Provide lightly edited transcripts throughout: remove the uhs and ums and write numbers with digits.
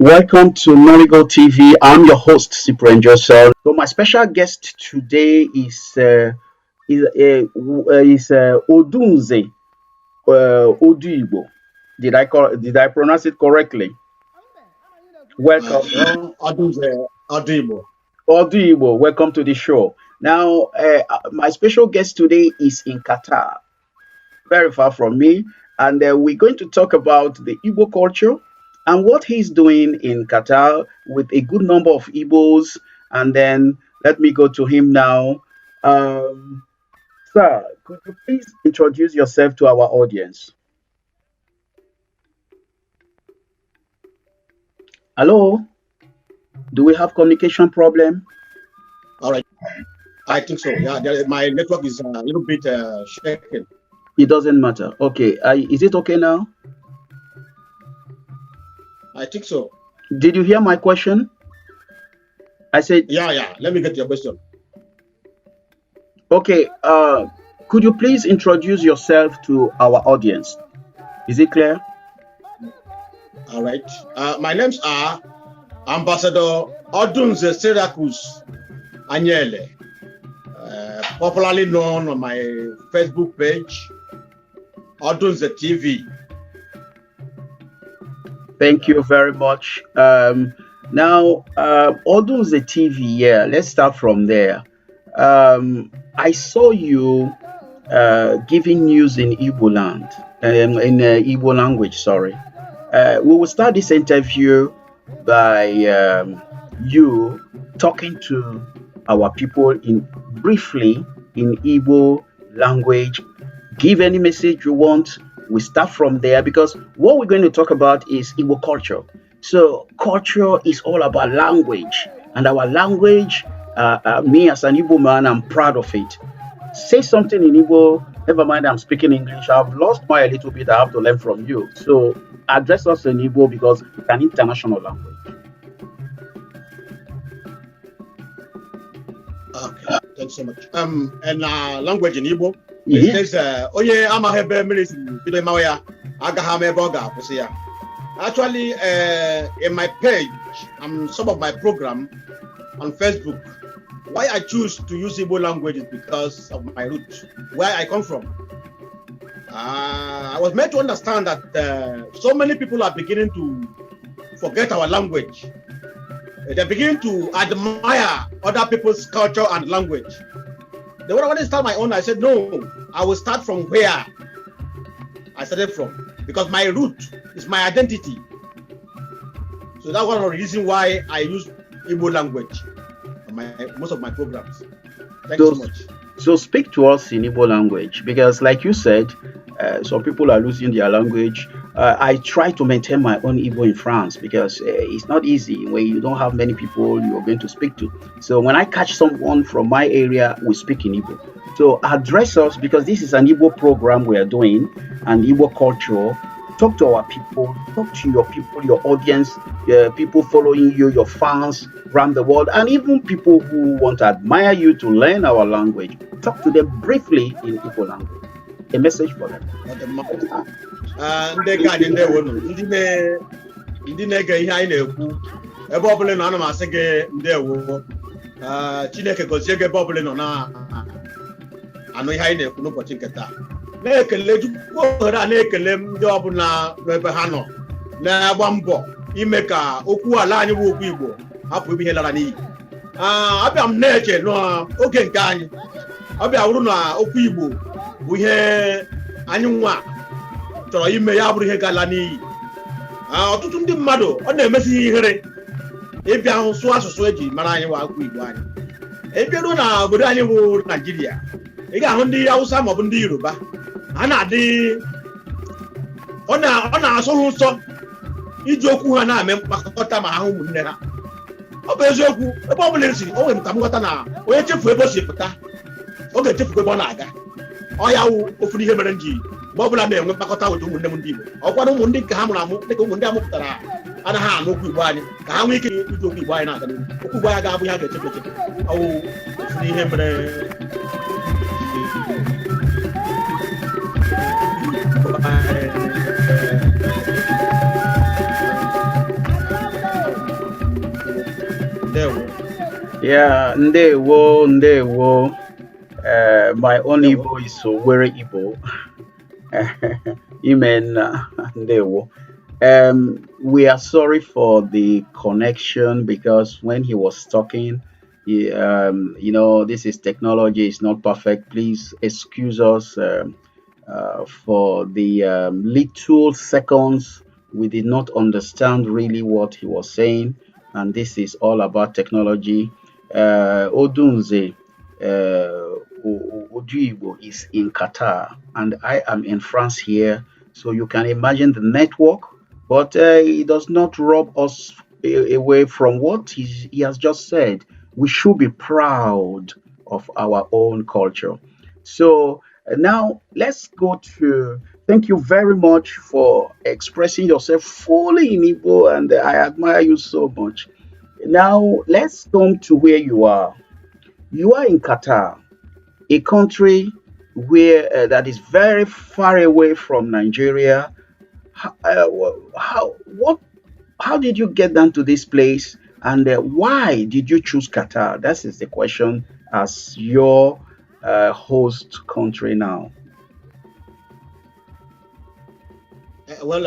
Welcome to Igbo TV. I'm your host, Cyprian Josson. So my special guest today is Odunze Oduigbo. Did I pronounce it correctly? Welcome, Odunze Oduigbo. Oduigbo. Welcome to the show. Now, my special guest today is in Qatar, very far from me, and we're going to talk about the Igbo culture and what he's doing in Qatar with a good number of Igbos. And then let me go to him now. Um, Sir, could you please introduce yourself to our audience? Hello, do we have communication problem? All right. I think so. Yeah, my network is a little bit shaking. It doesn't matter. Okay, is it okay now? I think so. Did you hear my question? I said, Yeah. Let me get your question. okay, could you please introduce yourself to our audience? Is it clear? All right. My names are Ambassador Odunze Anyele, popularly known on my Facebook page, Odunze TV. Thank you very much. Now, Odunze TV, yeah, let's start from there. I saw you giving news in Igbo land, in Igbo language, sorry. We will start this interview by you talking to our people briefly in Igbo language. Give any message you want. We start from there because what we're going to talk about is Igbo culture. So culture is all about language, and our language, me as an Igbo man, I'm proud of it. Say something in Igbo. Never mind, I'm speaking English. I've lost my little bit. I have to learn from you. So address us in Igbo because it's an international language. Okay, thanks so much. And language in Igbo. Yeah. It says, Oye amahebe milis bido mawaya agahame boga pusia. Actually, in my page, some of my program on Facebook, why I choose to use Igbo language is because of my roots, where I come from. I was made to understand that so many people are beginning to forget our language. They're beginning to admire other people's culture and language. They want to start my own. I said, no, I will start from where I started from because my root is my identity. So that's one of the reasons why I use Igbo language on most of my programs. Thank you so much. So speak to us in Igbo language because, like you said, some people are losing their language. I try to maintain my own Igbo in France because it's not easy when you don't have many people you're going to speak to. So when I catch someone from my area, we speak in Igbo. So address us because this is an Igbo program we are doing, and Igbo culture. Talk to our people, talk to your people, your audience, people following you, your fans around the world, and even people who want to admire you to learn our language. Talk to them briefly in Igbo language. A message for them. Ndị ka dị ndewo ndị na-ege ihe anyị na-ekwu ebe ọbụla nọ ana m asị gị ndewo Chineke gozie gị ebe ọbụla nọ na-anụ ihe anyị na-ekwu n'ụbọchị nke taa na-ekele Chukwu ohere a na-ekele ndị ọbụla n'ebe ha nọ na-agba mbọ ime ka okwu ala anyị bụ okwu Igbo hapụ ebe ihe lara n'iyi. Abịa m na-eche n'oge nke anyị ọbịa wụrụ na okwu Igbo bụ ihe anyị nwa chọrọ ime ya bụrụ ihe gala n'iyi. Ọtụtụ ndị mmadụ ọ na-emesi ihe ihere ịbịa hụ sụọ asụsụ eji mara anyị wa okwu Igbo anyị. Ebiaruo na obodo anyị bụ Naijiria, ị ga-ahụ ndị Hausa maọbụ ndị Yoruba ha na-adị ọ na-asụ ha ụsọ iji okwu ha na-eme mkpakọta ma ha hụ ụmụnne ha. Ọ bụ eziokwu ebe ọ bụla esiri o nwere ka m ghọta na onye chefu ebe o si pụta ọ ga-echefu ebe ọ na-aga. Ọ ya wụ ofu ihe mere nji mgbe ọ bụla na-enwe mkpakọta otu ụmụnne m ndị Igbo ọkwa na ụmụ ndị nke ha mụrụ amụ dịka ụmụ ndị amụpụtara anaghị anụ okwu Igbo anyị ka ha nwee ike iji okwu Igbo anyị na-aga n'ihu. Okwu Igbo anyị ga-abụ ihe a ga-echefu echefu. Ọ wụ ofu ihe mere Yeah, ndewo, ndewo. My own There we Igbo is so very Igbo. Amen. Ndewo. We are sorry for the connection because when he was talking, this is technology, it's not perfect. Please excuse us for the little seconds we did not understand really what he was saying, and this is all about technology. Odunze Oduigbo is in Qatar, and I am in France here. So you can imagine the network, but it does not rob us away from what he has just said. We should be proud of our own culture. So now let's go to. Thank you very much for expressing yourself fully in Igbo, and I admire you so much. Now let's come to where you are. You are in Qatar, a country where that is very far away from Nigeria. How did you get down to this place, and why did you choose Qatar? That is the question as your host country now. Well,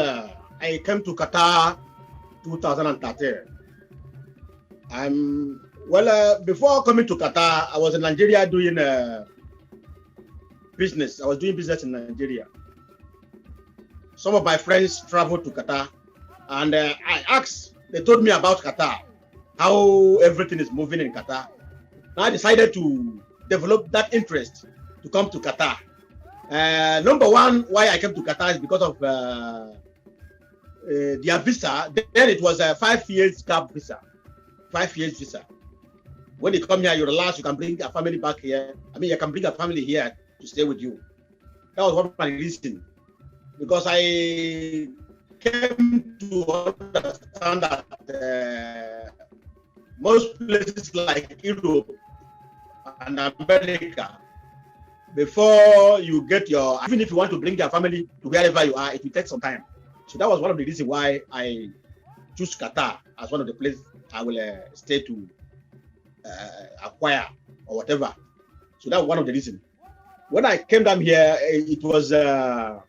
I came to Qatar 2013. Before coming to Qatar, I was in Nigeria doing business. I was doing business in Nigeria. Some of my friends traveled to Qatar, and I asked. They told me about Qatar, how everything is moving in Qatar. And I decided to develop that interest to come to Qatar. Number one, why I came to Qatar is because of their visa. Then it was a 5 years gap visa. 5 years visa. When you come here, you relax, you can bring a family back here. I mean, you can bring a family here to stay with you. That was one of my reasons. Because I came to understand that most places like Europe and America, before you get your, even if you want to bring your family to wherever you are, it will take some time. So that was one of the reasons why I choose Qatar as one of the places I will stay to acquire or whatever. So that was one of the reasons. When I came down here, it was a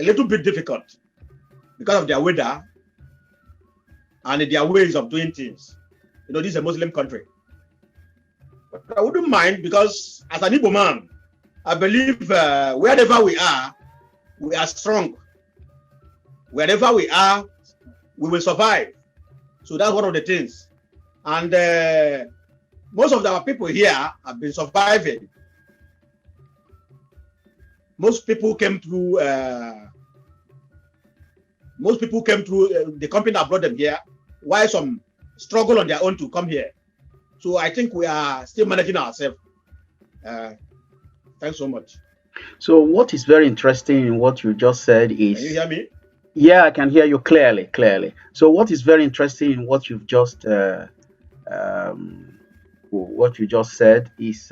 little bit difficult because of their weather and their ways of doing things. You know, this is a Muslim country. But I wouldn't mind because as an Igbo man, I believe wherever we are strong. Wherever we are, we will survive. So that's one of the things. And most of our people here have been surviving. Most people came through. The company that brought them here. While some struggle on their own to come here. So I think we are still managing ourselves. Thanks so much. So what is very interesting in what you just said is. Can you hear me? Yeah, I can hear you clearly. So what is very interesting in what you've just said is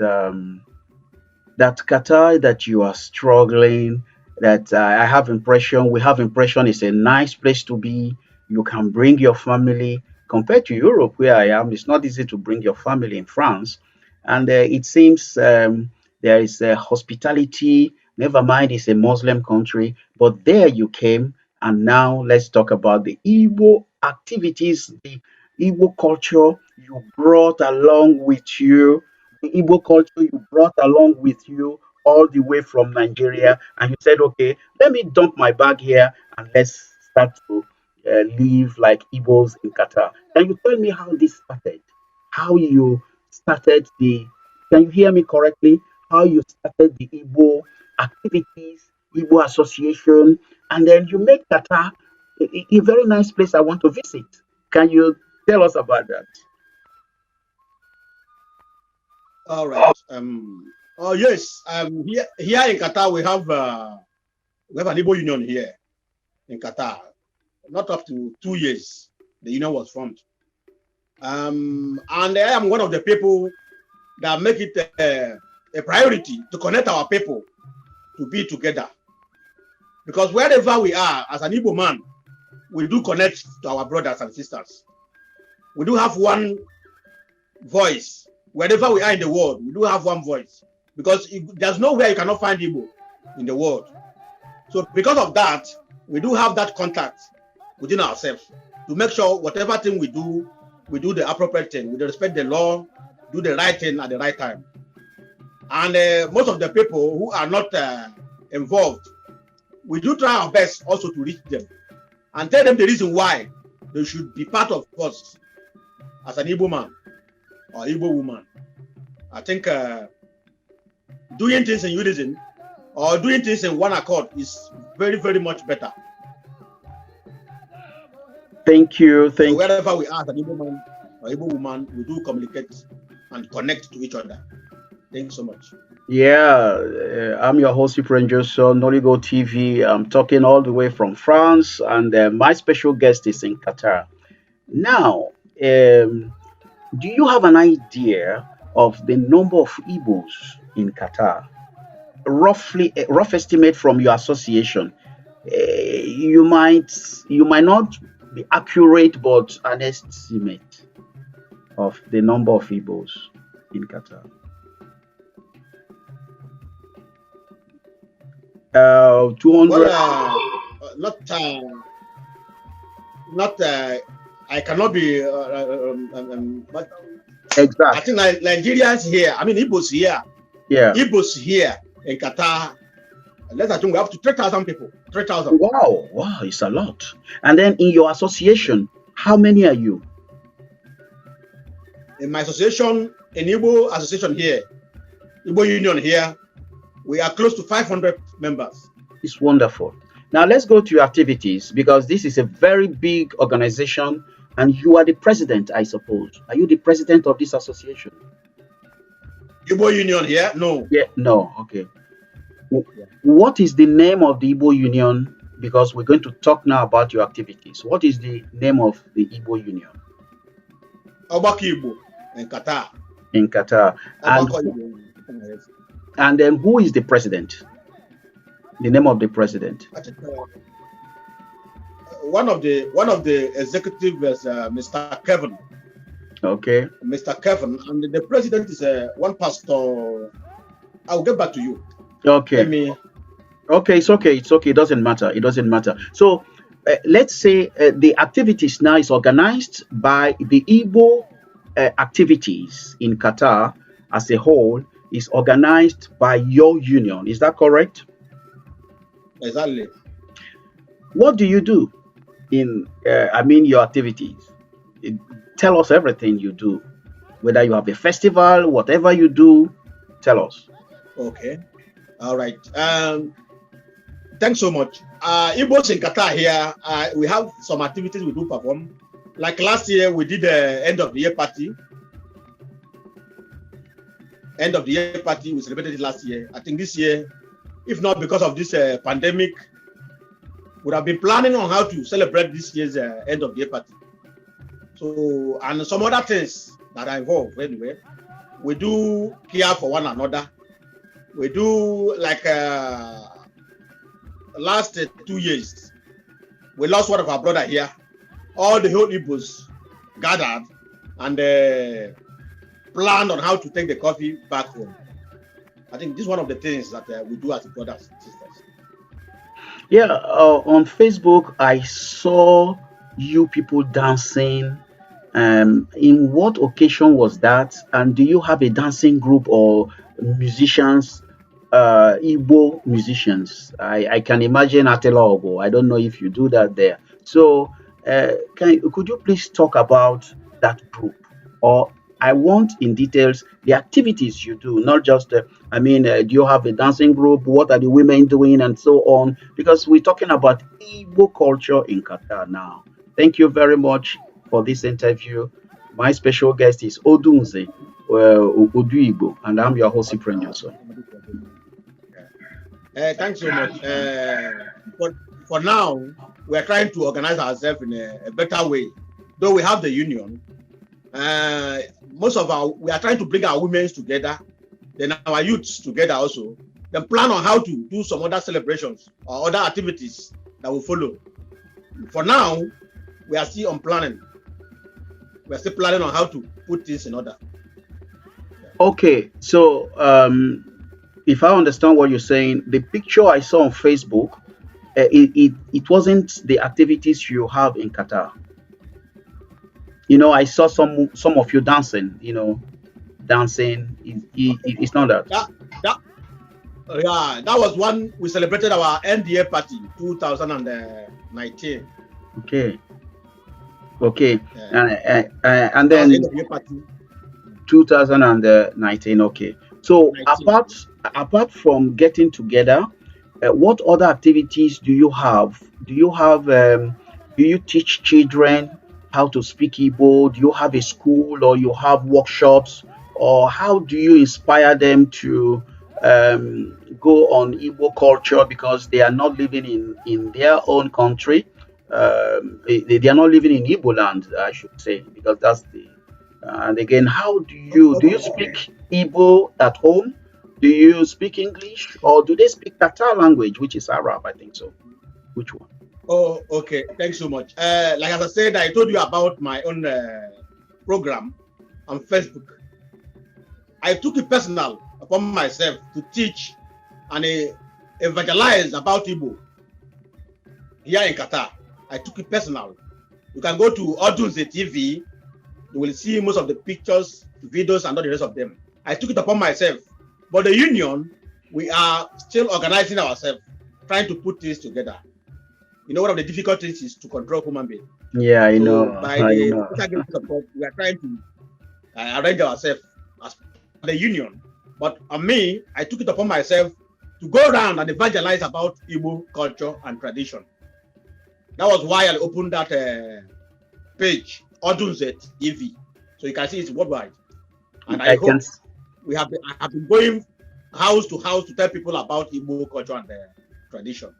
that Qatar, that you are struggling, that we have impression it's a nice place to be. You can bring your family. Compared to Europe, where I am, it's not easy to bring your family in France. And it seems there is hospitality. Never mind, it's a Muslim country, but there you came. And now let's talk about the Igbo activities, the Igbo culture you brought along with you, the Igbo culture you brought along with you all the way from Nigeria. And you said, okay, let me dump my bag here and let's start to live like Igbos in Qatar. Can you tell me how this started? How you started can you hear me correctly? How you started the Igbo activities, Igbo association, and then you make Qatar a very nice place I want to visit. Can you tell us about that? All right. Oh yes. Here in Qatar we have an Igbo union here in Qatar. Not up to 2 years, the union was formed. And I am one of the people that make it a priority to connect our people to be together. Because wherever we are, as an Igbo man, we do connect to our brothers and sisters. We do have one voice. Wherever we are in the world, we do have one voice. Because there's nowhere you cannot find Igbo in the world. So because of that, we do have that contact within ourselves to make sure whatever thing we do the appropriate thing, we respect the law, do the right thing at the right time. And most of the people who are not involved, we do try our best also to reach them and tell them the reason why they should be part of us as an Igbo man or Igbo woman. I think doing things in unison or doing things in one accord is very, very much better. Thank you. So wherever we are as an Igbo man or Igbo woman, we do communicate and connect to each other. Thank you so much. Yeah, I'm your host, Cyprian Josson, Igbo TV. I'm talking all the way from France, and my special guest is in Qatar. Now, do you have an idea of the number of Igbos in Qatar? Roughly, a rough estimate from your association. You might not be accurate, but an estimate of the number of Igbos in Qatar. 200. Well, not. I cannot be. But Exactly. I think Nigerians here. I mean, Igbos here. Yeah. Igbos here in Qatar. Let's assume we have to 3,000 people. 3,000. Wow, it's a lot. And then in your association, how many are you? In my association, in Igbo association here, Igbo Union here, we are close to 500 members. It's wonderful. Now let's go to your activities, because this is a very big organization and you are the president, I suppose. Are you the president of this association? Igbo Union here? No. Yeah, no. Okay. What is the name of the Igbo Union? Because we're going to talk now about your activities. What is the name of the Igbo Union? Obaki Igbo in Qatar. In Qatar. And then who is the president? The name of the president? I think, one of the executives is Mr. Kevin. Okay. Mr. Kevin, and the president is one pastor. I'll get back to you. Okay. Okay, it's okay. It doesn't matter. So let's say the activities now is organized by the Igbo activities in Qatar as a whole is organized by your union. Is that correct? Exactly. What do you do in your activities? Tell us everything you do. Whether you have a festival, whatever you do, tell us. Okay. All right. Thanks so much. Igbos in Qatar here, we have some activities we do perform. Like last year, we did the end of the year party. End of the year party, we celebrated it last year. I think this year, if not because of this pandemic, would have been planning on how to celebrate this year's end of the year party. So, and some other things that are involved anyway. We do care for one another. We do like last 2 years, we lost one of our brother here. All the whole Igbos gathered and planned on how to take the coffee back home. I think this is one of the things that we do as brothers and sisters. Yeah, on Facebook, I saw you people dancing. In what occasion was that? And do you have a dancing group or musicians, Igbo musicians? I can imagine Atela Ogo. I don't know if you do that there. So, could you please talk about that group? Or I want in details the activities you do, not just, do you have a dancing group? What are the women doing and so on? Because we're talking about Igbo culture in Qatar now. Thank you very much for this interview. My special guest is Odunze Oduigbo, and I'm your host, Cyprian Josson. Thanks so much. For now, we are trying to organize ourselves in a better way. Though we have the union, we are trying to bring our women together, then our youths together also, then plan on how to do some other celebrations or other activities that will follow. For now, we are still on planning. We are still planning on how to put things in order. Okay, so if I understand what you're saying, the picture I saw on Facebook, it wasn't the activities you have in Qatar. I saw some of you dancing. Dancing. It's not that. That that yeah, that was one we celebrated our NDA party 2019. Okay. Okay. Yeah, And that was then NDA party 2019. Okay. So 19. apart from getting together, what other activities do you have? Do you teach children how to speak Igbo? Do you have a school or you have workshops? Or how do you inspire them to go on Igbo culture because they are not living in their own country? They are not living in Igbo land, I should say, because that's the. And again, how do you Okay. speak Igbo at home? Do you speak English or do they speak Qatar language, which is Arab? I think so. Which one? Oh, okay. Thanks so much. Like as I said, I told you about my own program on Facebook. I took it personal upon myself to teach and evangelize about Igbo here in Qatar. I took it personal. You can go to Odunze Tv. You will see most of the pictures, videos, and all the rest of them. I took it upon myself. But the union, we are still organizing ourselves, trying to put things together. One of the difficulties is to control human beings. Yeah, I So know. by I the know. special grace of God, we are trying to arrange ourselves as the union. But on me, I took it upon myself to go around and evangelize about Igbo culture and tradition. That was why I opened that page, Odunze Tv. So you can see it's worldwide. And I I can. hope I have been going house to house to tell people about Igbo culture and tradition.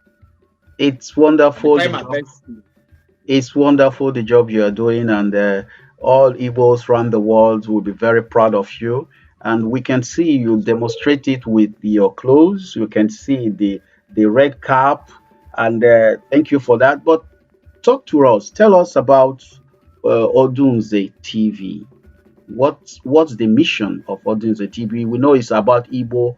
It's I've been wonderful the trying my job. best to. It's wonderful the job you are doing, and all Igbos around the world will be very proud of you. And we can see you demonstrate it with your clothes. You can see the red cap, and thank you for that. But talk to us. Tell us about Odunze TV. What's the mission of Odunze TV? We know it's about Igbo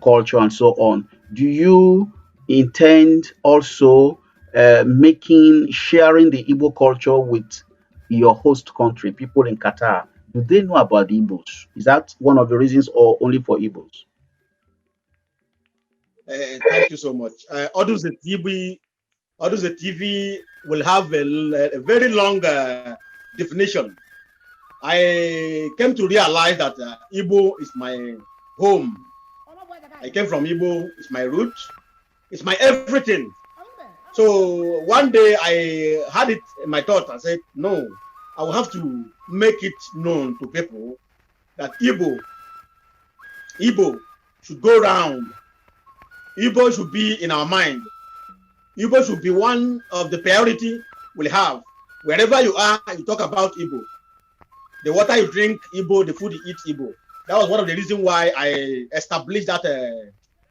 culture and so on. Do you intend also sharing the Igbo culture with your host country, people in Qatar? Do they know about the Igbos? Is that one of the reasons, or only for Igbos? Thank you so much. Odunze TV will have a very long definition. I came to realize that Igbo is my home. I came from Igbo, it's my root, it's my everything. So one day I had it in my thought. I said, no, I will have to make it known to people that Igbo should go around. Igbo should be in our mind. Igbo should be one of the priority we'll have. Wherever you are, you talk about Igbo. The water you drink, Igbo, the food you eat, Igbo. That was one of the reasons why I established that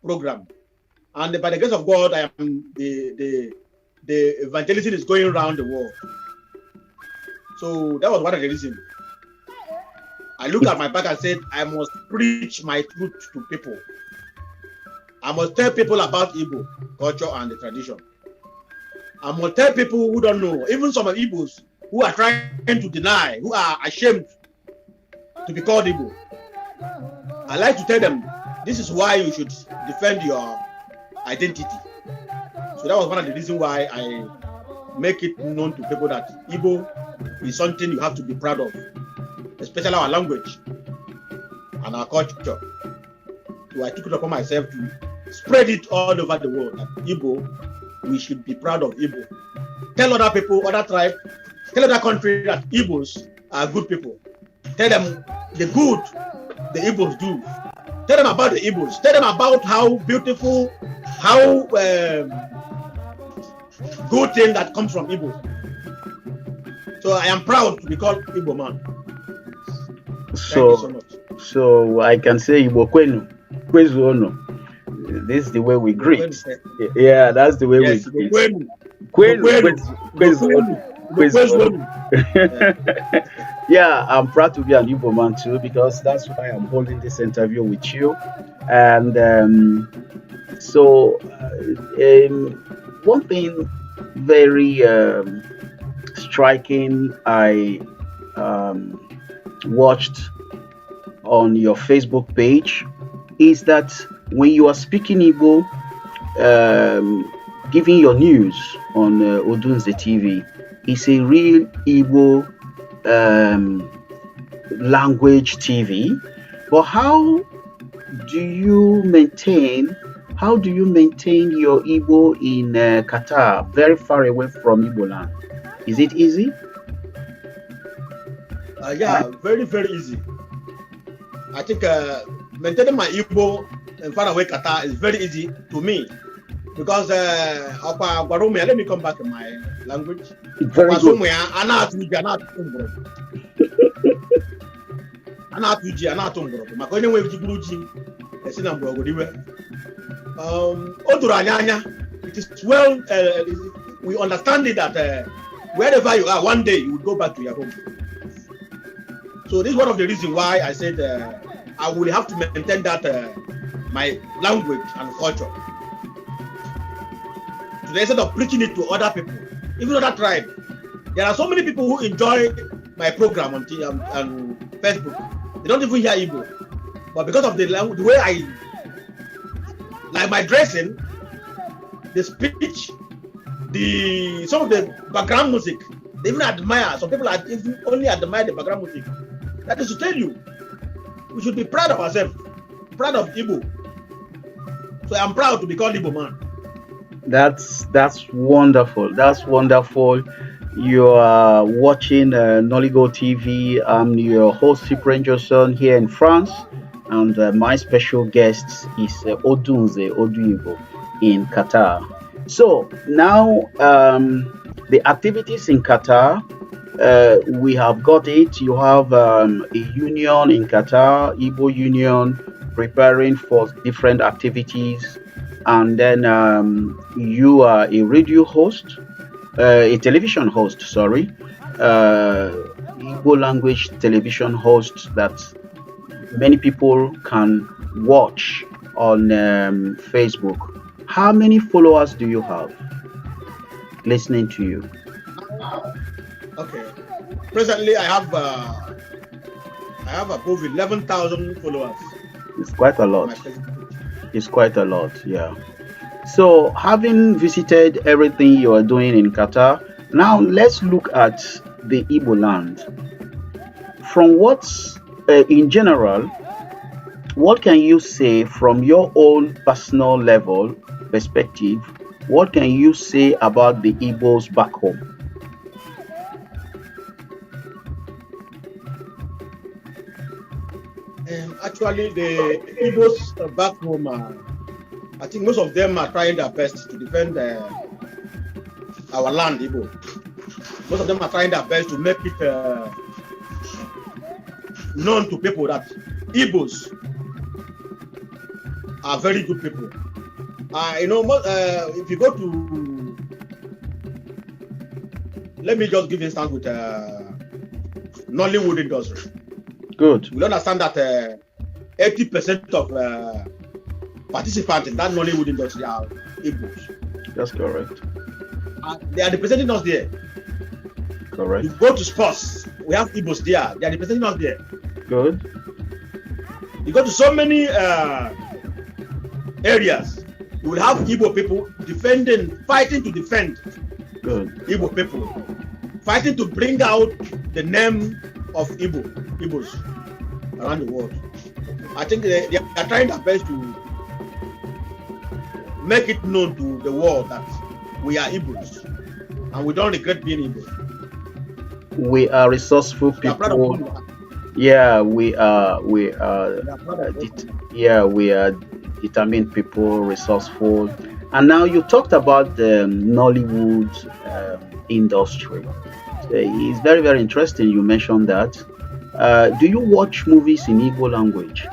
program. And by the grace of God, I am the evangelism is going around the world. So that was one of the reasons. I looked at my back and said, I must preach my truth to people. I must tell people about Igbo culture and the tradition. I must tell people who don't know, even some of Igbos who are trying to deny, who are ashamed to be called Igbo. I like to tell them, this is why you should defend your identity. So that was one of the reasons why I make it known to people that Igbo is something you have to be proud of, especially our language and our culture. So I took it upon myself to spread it all over the world that Igbo, we should be proud of Igbo. Tell other people, other tribes, tell other countries that Igbos are good people. Tell them the good the Igbos do. Tell them about the Igbos. Tell them about how beautiful, how good thing that comes from Igbo. So I am proud to be called Igbo man. Thank you so So, much. so I can say Igbo kwenu, kwezu ono. This is the way we greet. Yeah, that's the way we Yes, Igbo greet. kwenu. Igbo Kwenu, kwenu. kwezu, Igbo kwezu ono, kwenu. Igbo kwezu kwezu ono. onu. Yeah. Yeah, I'm proud to be an Igbo man too because that's why I'm holding this interview with you. And so, one thing very striking I um, watched on your Facebook page is that when you are speaking Igbo, um, giving your news on Odunze TV, it's a real Igbo um, language TV. But do you maintain? How do you maintain your Igbo in Qatar, very far away from Igbo land? Is it easy? Yeah, very, very easy. I think maintaining my Igbo and far away Qatar is very easy to me because let me come back in my language. Very good. Maka onye nwe ji bụrụ ji esi na mgbọrọgwụ iwe. O doro anyị anya, it is well, we understand it that wherever you are, one day you will go back to your home. So this is one of the reasons why I said I will have to maintain that my language and culture. To the extent of preaching it to other people, even other tribe. There are so many people who enjoy my program on Facebook. They don't even hear Igbo, but because of the way I like my dressing, the speech, some of the background music, they even admire. Some people even only admire the background music. That is to tell you, we should be proud of ourselves, proud of Igbo. So I'm proud to be called Igbo man. That's wonderful. That's wonderful. You are watching Noligo TV. I'm your host, Cyprian Josson, here in France. And my special guest is Odunze Oduigbo in Qatar. So now the activities in Qatar, we have got it. You have a union in Qatar, Igbo Union, preparing for different activities. And then you are a radio host, a television host, sorry, Igbo language television host that many people can watch on Facebook. How many followers do you have listening to you? Okay. Presently, I have above 11,000 followers. It's quite a lot. It's quite a lot, yeah. So, having visited everything you are doing in Qatar, now let's look at the Igbo land. From in general, what can you say from your own personal level perspective? What can you say about the Igbos back home? Actually, the Igbos back home, I think most of them are trying their best to defend our land, Igbo. Most of them are trying their best to make it known to people that Igbos are very good people. If you go to, let me just give instance with Nollywood industry. Good. We understand that 80% of participants in that Nollywood industry are Igbos. That's correct. They are representing us there. Correct. You go to sports, we have Igbos there. They are representing us there. Good. You go to so many areas, you will have Igbo people fighting to defend Good. Igbo people, fighting to bring out the name of Igbos around the world. I think they are trying their best to make it known to the world that we are Igbos and we don't regret being Igbos. We are resourceful people. Yeah, we are determined people, resourceful. And now you talked about the Nollywood industry. It's very, very interesting you mentioned that. Do you watch movies in Igbo language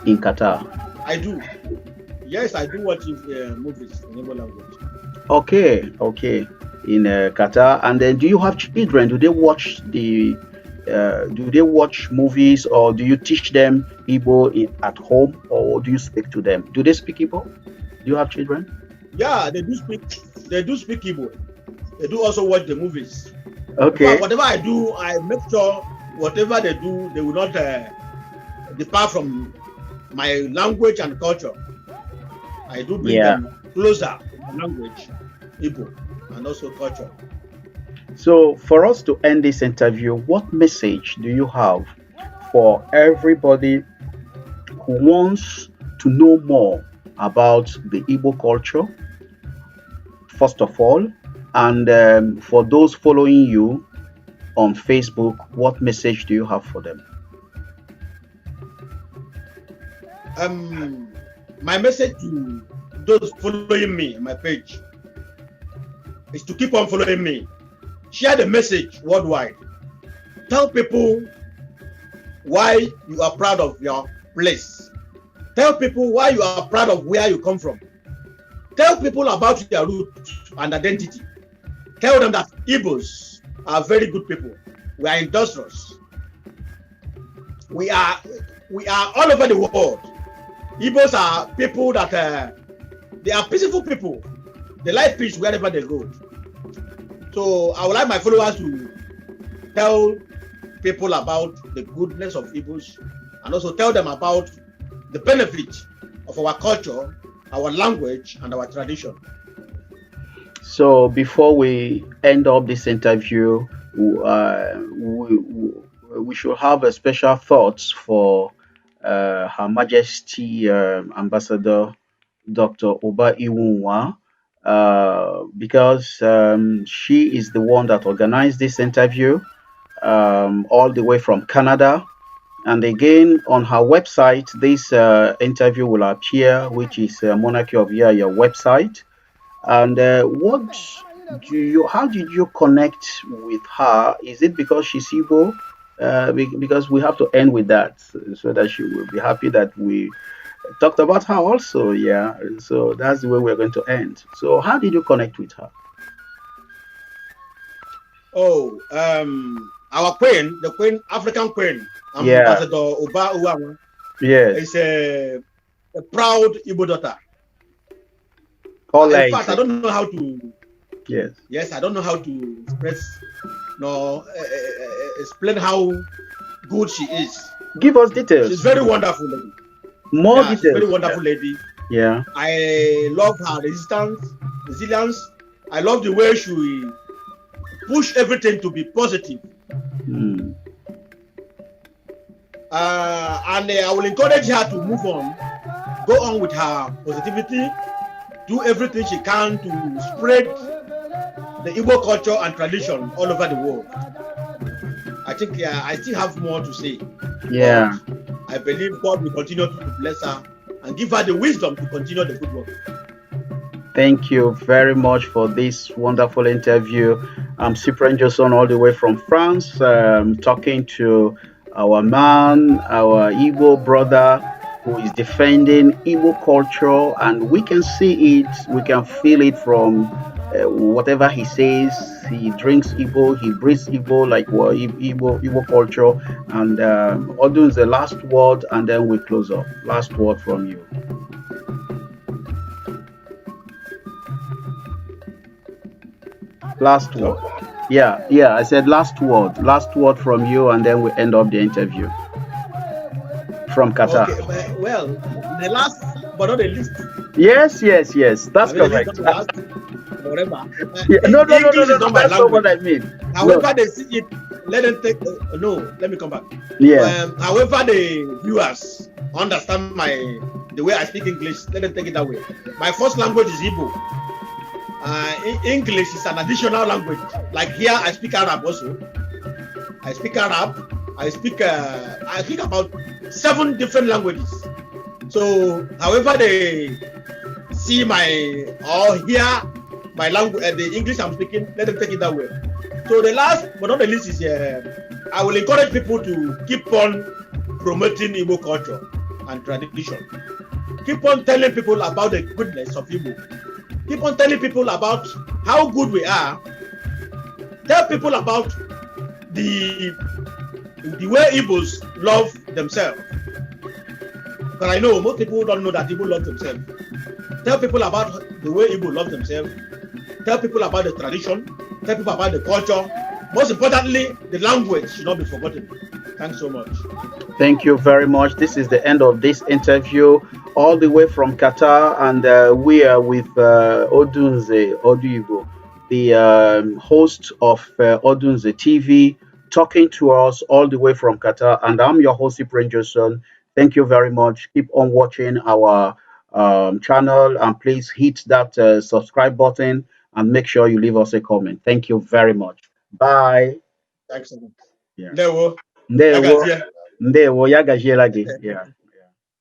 in Qatar? I do. Yes, I do watch movies in Igbo language. Okay. In Qatar. And then do you have children? Do they watch the Do they watch movies, or do you teach them Igbo at home, or do you speak to them? Do they speak Igbo? Do you have children? Yeah, they do speak. They do speak Igbo. They do also watch the movies. Okay. In fact, whatever I do, I make sure whatever they do, they will not depart from my language and culture. I do bring them closer to my language, Igbo, and also culture. So, for us to end this interview, what message do you have for everybody who wants to know more about the Igbo culture, first of all, and for those following you on Facebook, what message do you have for them? My message to those following me on my page is to keep on following me. Share the message worldwide. Tell people why you are proud of your place. Tell people why you are proud of where you come from. Tell people about your roots and identity. Tell them that Igbos are very good people. We are industrious. We are all over the world. Igbos are people that they are peaceful people. They like peace wherever they go. So I would like my followers to tell people about the goodness of Igbos, and also tell them about the benefit of our culture, our language, and our tradition. So before we end up this interview, we should have a special thoughts for Her Majesty Ambassador Dr. Oba Iwunwa, because she is the one that organized this interview all the way from Canada. And again, on her website, this interview will appear, which is Monarchy of Yaya website. And how did you connect with her? Is it because she's Igbo? Because we have to end with that, so that she will be happy that we talked about her also. Yeah, so that's the way we're going to end. So how did you connect with her? Oh, our queen, the queen, African queen, Ambassador Oba Iwunwa, is a proud Igbo daughter. In fact, I don't know how to. Yes, I don't know how to express, explain how good she is. Give us details. She's very wonderful lady. More details. She's very wonderful lady. Yeah. I love her resilience. I love the way she push everything to be positive. And I will encourage her to move on, go on with her positivity, do everything she can to spread the Igbo culture and tradition all over the world. I think I still have more to say. Yeah. But I believe God will continue to bless her and give her the wisdom to continue the good work. Thank you very much for this wonderful interview. I'm Cyprian Josson, all the way from France, talking to our man, our Igbo brother, who is defending Igbo culture, and we can see it, we can feel it from whatever he says. He drinks Igbo, he breathes Igbo, like Igbo culture. And Odunze, the last word, and then we close up. Last word from you. Last word. Yeah, I said last word. Last word from you, and then we end up the interview. From Qatar. Okay, well, the last but not the least. Yes. That's correct. Whatever. No. That's not what I mean. However, they see it, let them take. No, let me come back. Yeah. However, the viewers understand the way I speak English, let them take it that way. My first language is Igbo. English is an additional language. Like here, I speak Arab also. I speak Arab. I speak about 7 different languages. So, however they see or hear my language, the English I'm speaking, let them take it that way. So the last but not the least is I will encourage people to keep on promoting Igbo culture and tradition. Keep on telling people about the goodness of Igbo. Keep on telling people about how good we are. Tell people about the the way Igbos love themselves. But I know most people don't know that Igbo love themselves. Tell people about the way Igbo love themselves. Tell people about the tradition. Tell people about the culture. Most importantly, the language should not be forgotten. Thanks so much. Thank you very much. This is the end of this interview, all the way from Qatar, and we are with Odunze Oduigbo, the host of Odunze TV, talking to us all the way from Qatar. And I'm your host, Cyprian Josson. Thank you very much. Keep on watching our channel, and please hit that subscribe button and make sure you leave us a comment. Thank you very much. Bye. Thanks so much. Yeah. Ndewo. Ndewo. Yagazie. Ndewo. Ya gaziela gị. Yeah.